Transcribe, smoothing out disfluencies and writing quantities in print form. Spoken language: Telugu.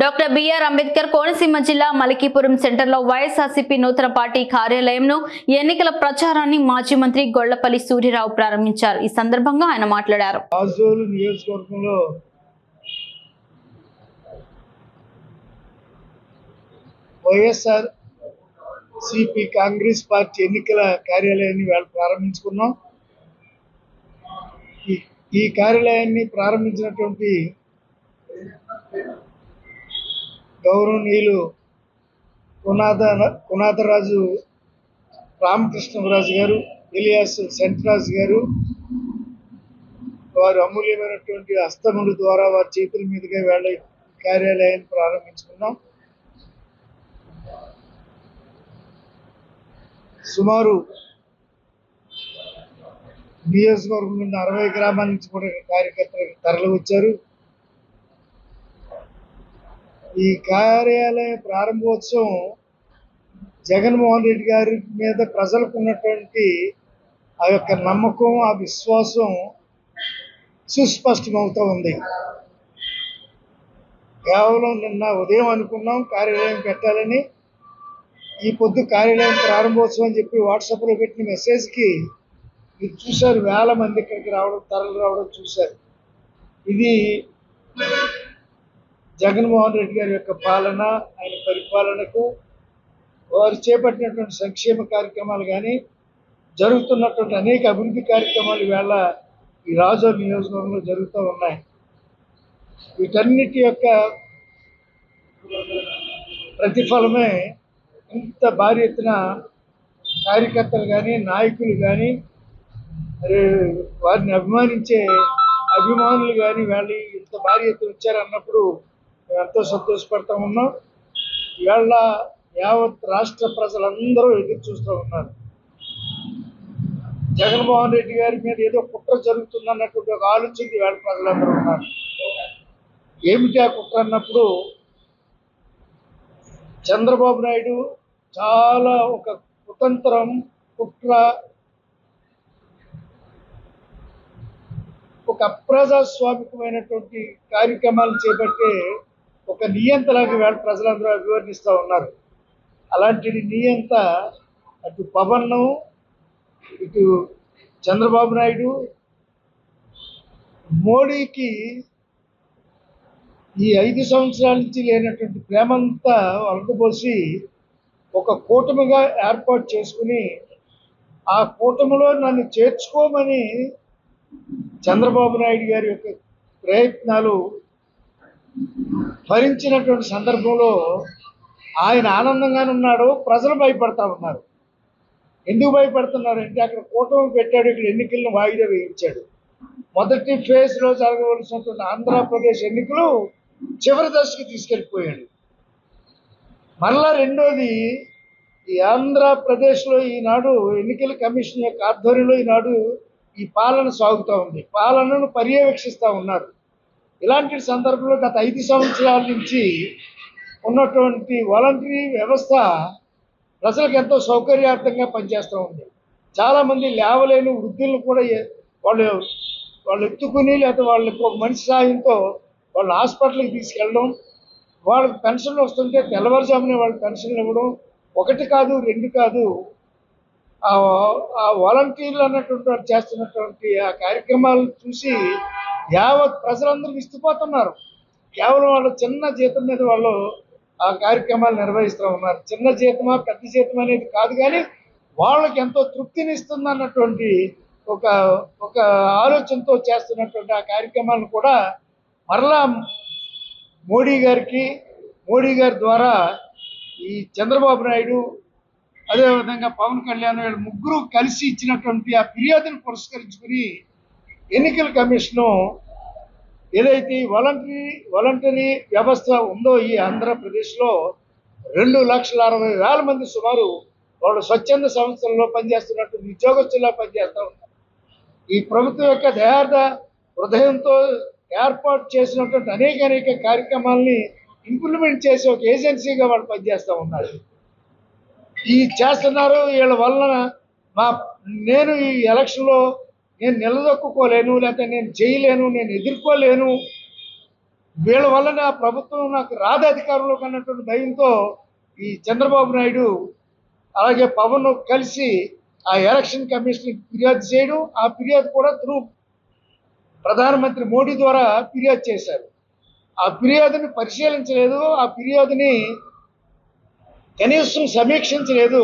డాక్టర్ బిఆర్ అంబేద్కర్ కోనసీమ జిల్లా మలికీపురం సెంటర్లో వైఎస్ఆర్సీపీ నూతన పార్టీ కార్యాలయంను ఎన్నికల ప్రచారాన్ని మాజీ మంత్రి గొల్లపల్లి సూర్యరావు ప్రారంభించారు. ఈ సందర్భంగా ఆయన మాట్లాడారు. రాజోలు నియోజకవర్గంలో వైఎస్ఆర్సీపీ కాంగ్రెస్ పార్టీ ఎన్నికల కార్యాలయాన్ని ప్రారంభించుకున్నాం. ఈ కార్యాలయాన్ని ప్రారంభించినటువంటి గౌరవనీయులు కునాథరాజు రామకృష్ణరాజు గారు ఎలియాస్ సెంట్రాజు గారు వారు అమూల్యమైనటువంటి హస్తముల ద్వారా వారి చేతుల మీదుగా వేళ కార్యాలయాన్ని ప్రారంభించుకున్నాం. సుమారు నియోజకవర్గం నుండి 60 గ్రామాల నుంచి కూడా కార్యకర్తలు తరలి వచ్చారు. ఈ కార్యాలయ ప్రారంభోత్సవం జగన్మోహన్ రెడ్డి గారి మీద ప్రజలకు ఉన్నటువంటి ఆ యొక్క నమ్మకం, ఆ విశ్వాసం సుస్పష్టమవుతూ ఉంది. కేవలం నిన్న ఉదయం అనుకున్నాం కార్యాలయం పెట్టాలని. ఈ పొద్దు కార్యాలయం ప్రారంభోత్సవం అని చెప్పి వాట్సాప్లో పెట్టిన మెసేజ్కి మీరు చూశారు, వేల మంది ఇక్కడికి తరలి రావడం చూశారు. ఇది జగన్మోహన్ రెడ్డి గారి యొక్క పాలన, ఆయన పరిపాలనకు వారు చేపట్టినటువంటి సంక్షేమ కార్యక్రమాలు కానీ జరుగుతున్నటువంటి అనేక అభివృద్ధి కార్యక్రమాలు వేళ ఈ రాజోలు నియోజకవర్గంలో జరుగుతూ ఉన్నాయి. వీటన్నిటి యొక్క ప్రతిఫలమే ఇంత భారీ ఎత్తున కార్యకర్తలు కానీ నాయకులు కానీ వారిని అభిమానించే అభిమానులు కానీ వాళ్ళు ఇంత భారీ ఎత్తున వచ్చారన్నప్పుడు మేము ఎంతో సంతోషపడతా ఉన్నాం. ఇవాళ యావత్ రాష్ట్ర ప్రజలందరూ ఎదురు చూస్తూ ఉన్నారు. జగన్మోహన్ రెడ్డి గారి మీద ఏదో కుట్ర జరుగుతుందన్నటువంటి ఒక ఆలోచనకి ఇవాళ ప్రజలందరూ ఉన్నారు. ఏమిటి ఆ కుట్ర అన్నప్పుడు చంద్రబాబు నాయుడు చాలా ఒక కుతంత్రం, కుట్ర, ఒక అప్రజాస్వామికమైనటువంటి కార్యక్రమాలు చేపట్టే ఒక నియంతలాగా వేళ ప్రజలందరూ అభివర్ణిస్తూ ఉన్నారు. అలాంటి నియంత అటు పవన్, ఇటు చంద్రబాబు నాయుడు, మోడీకి ఈ 5 సంవత్సరాల నుంచి లేనటువంటి ప్రేమంతా అలకబోసి ఒక కూటమిగా ఏర్పాటు చేసుకుని ఆ కూటమిలో నన్ను చేర్చుకోమని చంద్రబాబు నాయుడు గారి యొక్క ప్రయత్నాలు భరించినటువంటి సందర్భంలో ఆయన ఆనందంగానే ఉన్నాడు. ప్రజలు భయపడతా ఉన్నారు. ఎందుకు భయపడుతున్నారంటే అక్కడ కూటమి పెట్టాడు, ఇక్కడ ఎన్నికలను వాయిదా వేయించాడు. మొదటి ఫేజ్లో జరగవలసినటువంటి ఆంధ్రప్రదేశ్ ఎన్నికలు చివరి దశకు తీసుకెళ్ళిపోయాడు. మళ్ళా రెండోది, ఈ ఆంధ్రప్రదేశ్లో ఈనాడు ఎన్నికల కమిషన్ యొక్క ఆధ్వర్యంలో ఈనాడు ఈ పాలన సాగుతూ ఉంది. పాలనను పర్యవేక్షిస్తూ ఉన్నారు. ఇలాంటి సందర్భంలో గత 5 సంవత్సరాల నుంచి ఉన్నటువంటి వాలంటరీ వ్యవస్థ ప్రజలకు ఎంతో సౌకర్యార్థంగా పనిచేస్తూ ఉంది. చాలామంది లేవలేని వృద్ధులను కూడా వాళ్ళు ఎత్తుకుని లేకపోతే వాళ్ళకి ఒక మనిషి సాయంతో వాళ్ళు హాస్పిటల్కి తీసుకెళ్ళడం, వాళ్ళకి పెన్షన్లు వస్తుంటే తెల్లవారుజామునే వాళ్ళకి పెన్షన్లు ఇవ్వడం, 1 కాదు 2 కాదు. ఆ వాలంటీర్లు అన్నటువంటి వాళ్ళు చేస్తున్నటువంటి ఆ కార్యక్రమాలను చూసి యావత్ ప్రజలందరూ విస్తుపోతున్నారు. కేవలం వాళ్ళ చిన్న జీతం మీద వాళ్ళు ఆ కార్యక్రమాలు నిర్వహిస్తూ ఉన్నారు. చిన్న జీతమా పెద్ద జీతం అనేది కాదు, కానీ వాళ్ళకి ఎంతో తృప్తినిస్తుంది అన్నటువంటి ఒక ఆలోచనతో చేస్తున్నటువంటి ఆ కార్యక్రమాలను కూడా మరలా మోడీ గారి ద్వారా ఈ చంద్రబాబు నాయుడు అదేవిధంగా పవన్ కళ్యాణ్ వీళ్ళు ముగ్గురు కలిసి ఇచ్చినటువంటి ఆ ఫిర్యాదును పురస్కరించుకుని ఎన్నికల కమిషను ఏదైతే వాలంటరీ వ్యవస్థ ఉందో ఈ ఆంధ్రప్రదేశ్లో 2,60,000 మంది సుమారు వాళ్ళు స్వచ్ఛంద సంస్థల్లో పనిచేస్తున్నటువంటి ఉద్యోగస్తుల్లో పనిచేస్తూ ఉన్నారు. ఈ ప్రభుత్వం యొక్క దయార్థ హృదయంతో ఏర్పాటు చేసినటువంటి అనేక కార్యక్రమాలని ఇంప్లిమెంట్ చేసి ఒక ఏజెన్సీగా వాళ్ళు పనిచేస్తూ ఉన్నారు. ఈ చేస్తున్నారు. వీళ్ళ వలన నేను ఈ ఎలక్షన్లో నేను నిలదొక్కుకోలేను, లేకపోతే నేను చేయలేను, నేను ఎదుర్కోలేను, వీళ్ళ వలన ప్రభుత్వం నాకు రాదు అధికారంలోకి అన్నటువంటి భయంతో ఈ చంద్రబాబు నాయుడు అలాగే పవన్ కలిసి ఆ ఎలక్షన్ కమిషన్ ఫిర్యాదు చేయడం, ఆ ఫిర్యాదు కూడా త్రూ ప్రధానమంత్రి మోడీ ద్వారా ఫిర్యాదు చేశారు. ఆ ఫిర్యాదుని పరిశీలించలేదు, ఆ ఫిర్యాదుని కనీసం సమీక్షించలేదు.